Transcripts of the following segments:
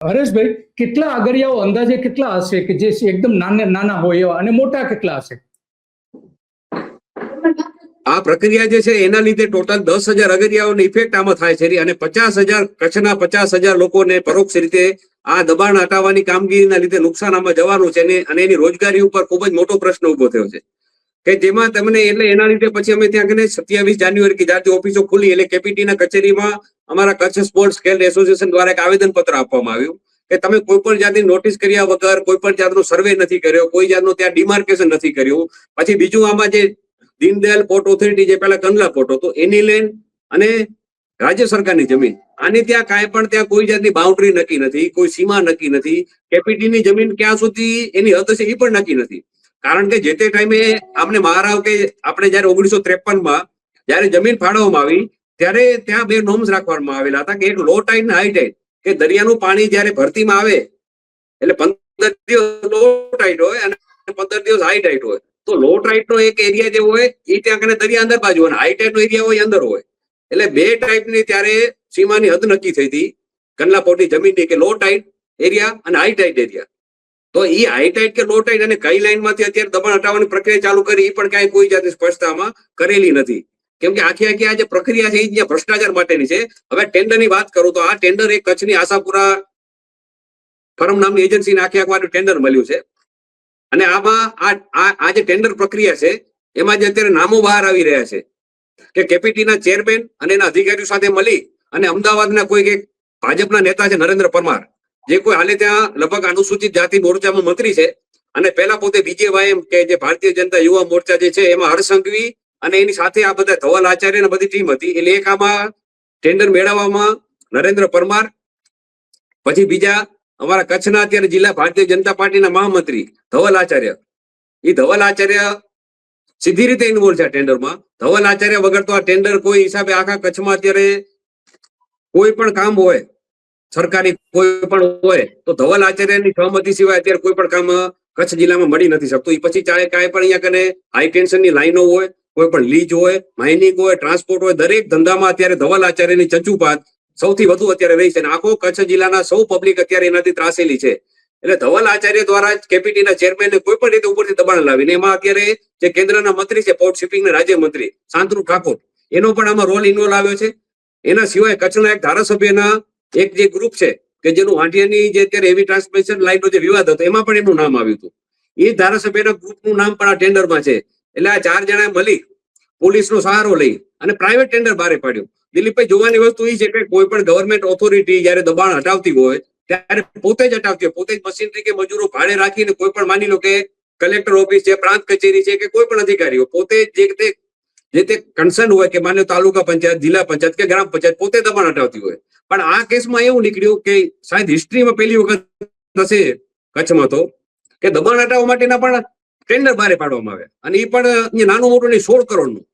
હરેશભાઈ, કેટલા અગરિયાઓ અંદાજે કેટલા હશે કે જે એકદમ નાના હોય એવા, અને મોટા કેટલા હશે? આ પ્રક્રિયા જે છે એના લીધે ટોટલ 10,000 અગરિયાઓની ઇફેક્ટ આમાં થાય છે અને 50,000 કચ્છના 50,000 લોકોને પરોક્ષ રીતે આ દબાણ હટાવવાની કામગીરીના લીધે નુકસાન આમાં જવાનું છે અને એની રોજગારી ઉપર ખૂબ જ મોટો પ્રશ્ન ઉભો થયો છે કે જેમાં તમને એટલે એના લીધે પછી અમે ત્યાં 27 જાન્યુઆરી કે જ્યારથી ઓફિસો ખુલી એટલે કેપીટીના કચેરીમાં અમારા કચ્છ સ્પોર્ટ્સ ખેલ એસોસિએશન દ્વારા એક આવેદન પત્ર આપવામાં આવ્યું કે તમે કોઈ પણ જાતની નોટિસ કર્યા વગર, કોઈ પણ જાતનો સર્વે નથી કર્યો, કોઈ જાતનું ત્યાં ડિમાર્કેશન નથી કર્યું. પછી બીજું આમાં જે દીનદયાલ પોર્ટ ઓથોરિટી જે પહેલા કંડલા પોર્ટ હતો એની લેન્ડ અને રાજ્ય સરકારની જમીન, આની ત્યાં કાંઈ પણ ત્યાં કોઈ જાતની બાઉન્ડ્રી નક્કી નથી, કોઈ સીમા નક્કી નથી. કેપીટીની જમીન ક્યાં સુધી એની હદ છે એ પણ નક્કી નથી. કારણ કે જે તે ટાઈમે અમને મહારાવ કે આપણે જયારે 1953માં જયારે જમીન ફાળવવામાં આવી ત્યારે ત્યાં બે નોર્મ્સ રાખવામાં આવેલા હતા કે એક લો ટાઇડ ને હાઈ ટાઇડ, કે દરિયાનું પાણી જયારે ભરતીમાં આવે એટલે 15 દિવસ લો ટાઇડ હોય અને 15 દિવસ હાઈ ટાઇડ હોય. તો લો ટાઇડ નો એક એરિયા જે હોય એ ત્યાં કને દરિયા અંદર બાજુ અને હાઈ ટાઇડ નો એરિયા હોય અંદર હોય. એટલે બે ટાઈપની ત્યારે સીમાની હદ નક્કી થઈ હતી કંડલા પોર્ટની જમીનની, કે લો ટાઇડ એરિયા અને હાઈ ટાઇડ એરિયા. તો એ હાઈ ટાઇડ કે લો ટાઇડ અને કઈ લાઈનમાંથી અત્યારે દબાણ હટાવવાની પ્રક્રિયા ચાલુ કરી એ પણ ક્યાંય કોઈ જાતની સ્પષ્ટતામાં કરેલી નથી. કેમ કે આખી આ જે પ્રક્રિયા છે એ જ્યાં ભ્રષ્ટાચાર માટેની છે. હવે ટેન્ડરની વાત કરું તો આ ટેન્ડર એક કચ્છની આશાપુરા ફર્મ નામની એજન્સીને આખી ટેન્ડર મળ્યું છે અને આમાં આ જે ટેન્ડર પ્રક્રિયા છે એમાં જે અત્યારે નામો બહાર આવી રહ્યા છે કે કેપીટીના ચેરમેન અને એના અધિકારીઓ સાથે મળી અને અમદાવાદના કોઈ એક ભાજપના નેતા છે નરેન્દ્ર પરમાર, જે કોઈ હાલે ત્યાં લગભગ અનુસૂચિત જાતિ મોરચામાં મંત્રી છે અને પહેલા પોતે બીજેવાયએમ કે જે ભારતીય જનતા યુવા મોરચા જે છે એમાં હર્ષસંઘવી અને એની સાથે આ બધા ધવલ આચાર્ય બધી ટીમ હતી. એટલે એક આમાં ટેન્ડર મેળવવામાં નરેન્દ્ર પરમાર, પછી બીજા અમારા કચ્છના અત્યારે જિલ્લા ભારતીય જનતા પાર્ટીના મહામંત્રી ધવલ આચાર્ય, એ ધવલ આચાર્ય સીધી રીતે ઇન્વોલ્વ છે આ ટેન્ડરમાં. ધવલ આચાર્ય વગર તો આ ટેન્ડર કોઈ હિસાબે આખા કચ્છમાં અત્યારે કોઈ પણ કામ હોય સરકારી કોઈ પણ હોય તો ધવલ આચાર્યની સહમતિ સિવાય અત્યારે કોઈ પણ કામ કચ્છ જિલ્લામાં મળી નથી શકતું. એ પછી ચાહે કાંઈ પણ અહીંયા કને હાઈ ટેન્શનની લાઈનો હોય, કોઈ પણ લીજ હોય, માઇનિંગ હોય, ટ્રાન્સપોર્ટ હોય, દરેક ધંધામાં અત્યારે ધવલ આચાર્યની ચંચુપાત સૌથી વધુ અત્યારે રહી છે અને આખો કચ્છ જિલ્લાના સૌ પબ્લિક અત્યારે એનાથી ત્રાસેલી છે. એટલે ધવલ આચાર્ય દ્વારા જ કેપીટીના ચેરમેનને કોઈ પણ રીતે ઉપરથી દબાણ લાવીને એમાં અત્યારે જે કેન્દ્રના મંત્રી છે પોર્ટ શિપિંગના રાજ્યમંત્રી શાંતનુ ઠાકોર, એનો પણ આમાં રોલ ઇન્વોલ્વ આવ્યો છે. એના સિવાય કચ્છના એક ધારાસભ્યના એક જે ગ્રુપ છે કે જેનું વાંઢિયાની જે અત્યારે હેવી ટ્રાન્સમિશન લાઈનનો જે વિવાદ હતો એમાં પણ એનું નામ આવ્યું હતું. એ ધારાસભ્યના ગ્રુપનું નામ પણ આ ટેન્ડરમાં છે. એટલે આ 4 જણાએ મળી પોલીસનો સહારો લઈ અને પ્રાઇવેટ ટેન્ડર બહાર પાડ્યું. દિલીપભાઈ, જોવાની વસ્તુ એ છે કે કોઈ પણ ગવર્મેન્ટ ઓથોરિટી જયારે દબાણ હટાવતી હોય ત્યારે પોતે જ હટાવતી હોય, પોતે જ મશીનરી કે મજૂરો ભાડે રાખીને કોઈ પણ માની લો કે કલેક્ટર ઓફિસ છે, પ્રાંત કચેરી છે કે કોઈ પણ અધિકારીઓ પોતે જે તે કન્સર્ન હોય કે માની લો તાલુકા પંચાયત, જિલ્લા પંચાયત કે ગ્રામ પંચાયત પોતે દબાણ હટાવતી હોય. પણ આ કેસમાં એવું નીકળ્યું કે શાયદ હિસ્ટ્રીમાં પહેલી વખત હશે કચ્છમાં તો કે દબાણ હટાવવા માટેના પણ ટેન્ડર બહાર પાડવામાં આવે અને એ પણ નાનું મોટું નહીં, 16 કરોડનું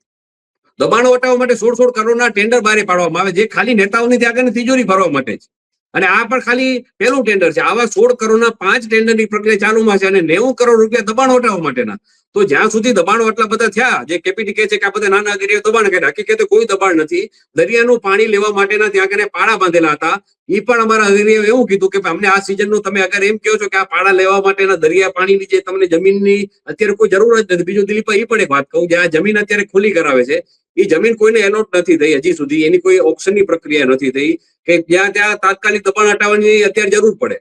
દબાણો હટાવવા માટે 16 કરોડના ટેન્ડર બહાર પાડવામાં આવે, જે ખાલી નેતાઓની ત્યાં તિજોરી ભરવા માટે છે. અને આ પણ ખાલી પહેલું ટેન્ડર છે. આવા 16 કરોડના 5 ટેન્ડરની પ્રક્રિયા ચાલુમાં છે અને 90 કરોડ રૂપિયા દબાણ હટાવવા માટેના. તો જ્યાં સુધી દબાણો આટલા બધા થયા, જે કેપીટી કહે છે કે આ બધા નાના અગરિયા દબાણ કર્યા, હકીકતે કોઈ દબાણ નથી. દરિયાનું પાણી લેવા માટેના ત્યાં કને પાડા બાંધેલા હતા. એ પણ અમારા અગરિયાએ એવું કીધું કે અમને આ સિઝનનું તમે અગર એમ કહો છો કે આ પાડા લેવા માટેના દરિયા પાણીની જે તમને જમીનની અત્યારે કોઈ જરૂર જ નથી. બીજું દિલીપભાઈ એ પણ એક વાત કહું, જે આ જમીન અત્યારે ખુલ્લી કરાવે છે એ જમીન કોઈને એલોટ નથી થઈ હજી સુધી, એની કોઈ ઓપ્શનની પ્રક્રિયા નથી થઈ કે જ્યાં ત્યાં તાત્કાલિક દબાણ હટાવવાની અત્યારે જરૂર પડે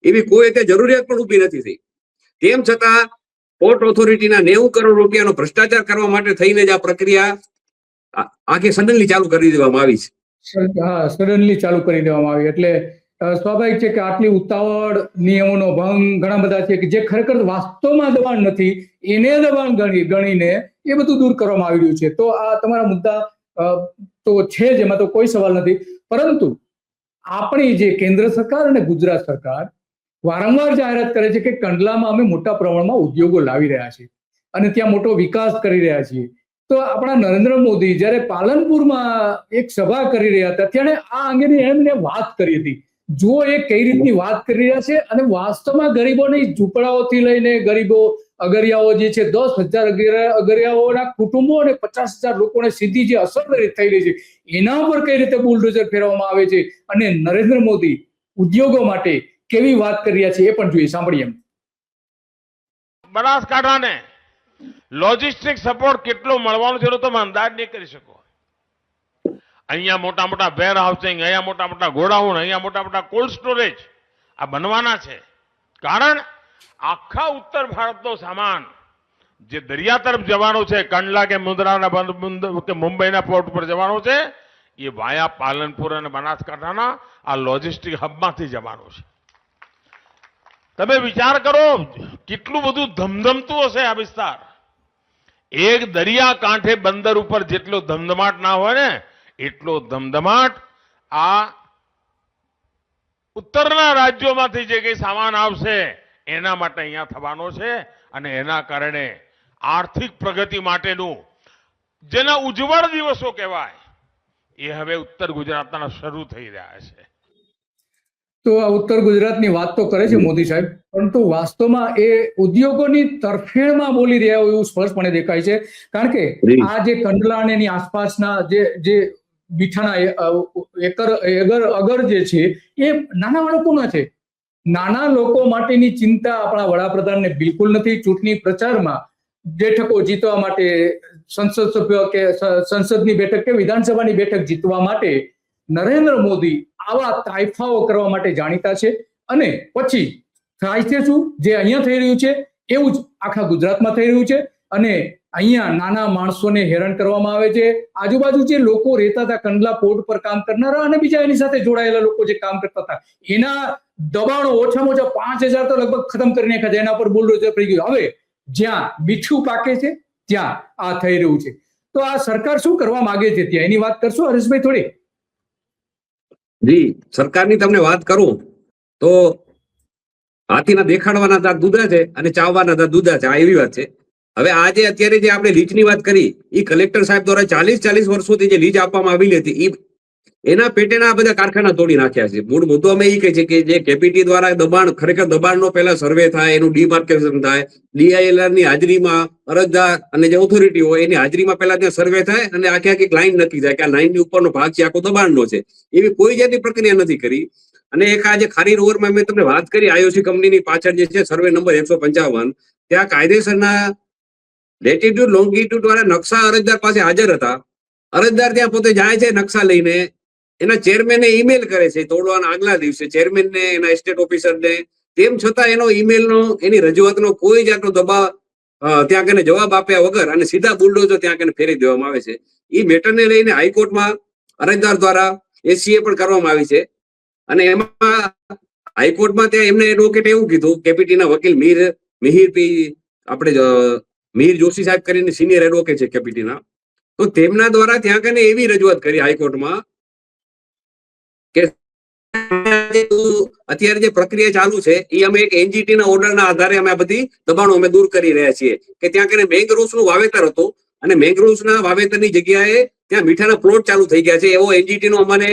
એવી કોઈ અત્યારે જરૂરિયાત પણ ઉભી નથી થઈ. તેમ છતાં પોર્ટ ઓથોરિટીના 90 કરોડ રૂપિયાનો ભ્રષ્ટાચાર કરવા માટે થઈને જ આ પ્રક્રિયા આખી સડનલી ચાલુ કરી દેવામાં આવી છે. હા, સડનલી ચાલુ કરી દેવામાં આવી એટલે સ્વાભાવિક છે કે આટલી ઉતાવળ, નિયમોનો ભંગ ઘણા બધા છે કે જે ખરેખર વાસ્તવમાં દબાણ નથી એને દબાણ ગણીને એ બધું દૂર કરવામાં આવી રહ્યું છે. તો આ તમારા મુદ્દા તો છે જ, એમાં તો કોઈ સવાલ નથી. પરંતુ આપણી જે કેન્દ્ર સરકાર અને ગુજરાત સરકાર વારંવાર જાહેરાત કરે છે કે કંડલામાં અમે મોટા પ્રમાણમાં ઉદ્યોગો લાવી રહ્યા છીએ અને ત્યાં મોટો વિકાસ કરી રહ્યા છીએ. તો આપણા નરેન્દ્ર મોદી જયારે પાલનપુરમાં એક સભા કરી રહ્યા હતા ત્યારે આ અંગેની એમને વાત કરી હતી. જો એ કઈ રીતની વાત કરી રહ્યા છે અને વાસ્તવમાં ગરીબોની ઝૂંપડાઓથી લઈને ગરીબો અગરિયાઓ જે છે 10,000 અગરિયાઓના કુટુંબો અને 50,000 લોકોને સીધી જે અસર થઈ રહી છે એના પર કઈ રીતે બુલડોઝર ફેરવવામાં આવે છે અને નરેન્દ્ર મોદી ઉદ્યોગો માટે કેવી વાત કરી રહ્યા છે એ પણ જોઈએ, સાંભળીએ. બનાસકાંઠાને લોજિસ્ટિક સપોર્ટ કેટલો મળવાનો છે એનો તમે અંદાજ નહીં કરી શકો. અહીંયા મોટા મોટા વેર હાઉસિંગ, અહીંયા મોટા મોટા ગોડાઉન, અહીંયા મોટા મોટા કોલ્ડ સ્ટોરેજ આ બનવાના છે. કારણ આખા ઉત્તર ભારતનો સામાન જે દરિયા તરફ જવાનો છે, કંડલા કે મુન્દ્રાના કે મુંબઈના પોર્ટ પર જવાનો છે, એ વાયા પાલનપુર અને બનાસકાંઠાના આ લોજિસ્ટિક હબમાંથી જવાનો છે. તમે વિચાર કરો કેટલું બધું ધમધમતું હશે આ વિસ્તાર. એક દરિયા કાંઠે બંદર ઉપર જેટલો ધમધમાટ ના હોય ને એટલો ધમધમાટ આ ઉત્તરના રાજ્યોમાંથી જે કઈ સામાન આવશે એના માટે અહીંયા થવાનો છે. અને એના કારણે આર્થિક પ્રગતિ માટેનું જેના ઉજ્જવળ દિવસો કહેવાય એ હવે ઉત્તર ગુજરાતના શરૂ થઈ રહ્યા છે. તો આ ઉત્તર ગુજરાતની વાત તો કરે છે મોદી સાહેબ, પરંતુ વાસ્તવમાં એ ઉદ્યોગોની તરફેણમાં બોલી રહ્યા હોય એવું સ્પષ્ટપણે દેખાય છે. કારણ કે આ જે કંડલા અને એની આસપાસના જે મીઠાના અગર જે છે એ નાના લોકોના છે. નાના લોકો માટેની ચિંતા આપણા વડાપ્રધાનને બિલકુલ નથી. ચૂંટણી પ્રચારમાં બેઠકો જીતવા માટે, સંસદ સભ્ય કે સંસદની બેઠક કે વિધાનસભાની બેઠક જીતવા માટે નરેન્દ્ર મોદી આવા તાઇફાઓ કરવા માટે જાણીતા છે. અને પછી થાય છે શું, જે અહીંયા થઈ રહ્યું છે એવું જ આખા ગુજરાતમાં થઈ રહ્યું છે. અને અહીંયા નાના માણસોને હેરાન કરવામાં આવે છે. આજુબાજુ જે લોકો રહેતા હતા કંડલા પોર્ટ પર કામ કરનારા અને બીજા એની સાથે જોડાયેલા લોકો જે કામ કરતા હતા, એના દબાણો ઓછામાં ઓછા 5,000 તો લગભગ ખતમ કરી નાખ્યા છે. એના પર બુલડોઝર પડી ગયું. હવે જ્યાં મીઠું પાકે છે ત્યાં આ થઈ રહ્યું છે. તો આ સરકાર શું કરવા માંગે છે ત્યાં એની વાત કરશો હરેશભાઈ થોડી? જી, સરકારની તમને વાત કરું તો હાથીના દેખાડવાના દાંત દૂધા છે અને ચાવવાના દાંત દૂધા છે, આ એવી વાત છે. હવે આજે અત્યારે જે આપણે લીજની વાત કરી એ કલેક્ટર સાહેબ દ્વારા 40 વર્ષોથી જે લીજ આપવામાં આવેલી હતી એના પેટેના આ બધા કારખાના તોડી નાખ્યા છે. મૂળ મુદ્દો અમે એ કહે છે કે જે કેપીટી દ્વારા દબાણ, ખરેખર દબાણનો પહેલા સર્વે થાય, એનું ડીમાર્કેશન થાય, ડીઆઈએલઆર ની હાજરીમાં અરજદાર અને જે ઓથોરિટી હોય એની હાજરીમાં પહેલા ત્યાં સર્વે થાય અને આખી લાઈન નક્કી થાય કે આ લાઈનની ઉપરનો ભાગ છે આખો દબાણનો છે. એવી કોઈ જાતની પ્રક્રિયા નથી કરી. અને એક આજે ખારી રોવરમાં મેં તમને વાત કરી આઈઓસી કંપનીની પાછળ જે છે સર્વે નંબર 155, ત્યાં કાયદેસરના લેટિટ્યુડ લોંગિટ્યુડ વાળા નકશા અરજદાર પાસે હાજર હતા. અરજદાર ત્યાં પોતે જાય છે નકશા લઈને, એના ચેરમેનને ઈમેલ કરે છે તોડવાના આગલા દિવસે, ચેરમેનને, એના એસ્ટેટ ઓફિસરને. તેમ છતાં એનો ઈમેલનો, એની રજૂઆતનો કોઈ જાતનો દબાવ ત્યાં કને જવાબ આપ્યા વગર અને સીધા બુલડોઝર ત્યાં કને ફેરી દેવામાં આવે છે. એ મેટરને લઈને હાઈકોર્ટમાં અરજદાર દ્વારા એસસીએ પણ કરવામાં આવી છે. અને એમાં હાઈકોર્ટમાં ત્યાં એમને એડવોકેટ એવું કીધું, કેપીટીના વકીલ મિહિર જોશી સાહેબ કરીને સિનિયર એડવોકેટ છે કેપીટીના, તો તેમના દ્વારા ત્યાં કને એવી રજૂઆત કરી હાઈકોર્ટમાં કે અત્યારે જે પ્રક્રિયા ચાલુ છે એ અમે એક એનજીટી ના ઓર્ડરના આધારે અમે આ બધી દબાણો અમે દૂર કરી રહ્યા છીએ. કે ત્યાં કને મેંગ્રોવ્સ નું વાવેતર હતું અને મેંગ્રોવ્સ ના વાવેતરની જગ્યાએ ત્યાં મીઠાના પ્લોટ ચાલુ થઈ ગયા છે. એવો એનજીટી નો અમને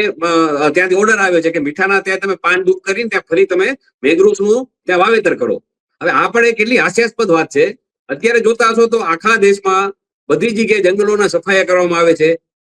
ત્યાંથી ઓર્ડર આવ્યો છે કે મીઠાના ત્યાં તમે પાન દૂર કરીને ત્યાં ફરી તમે મેંગ્રોવ્સ નું ત્યાં વાવેતર કરો. હવે આ પણ કેટલી હાસ્યાસ્પદ વાત છે. અત્યારે જોતા હશો તો આખા દેશમાં બધી જગ્યાએ જંગલોના સફાયા કરવામાં આવે છે.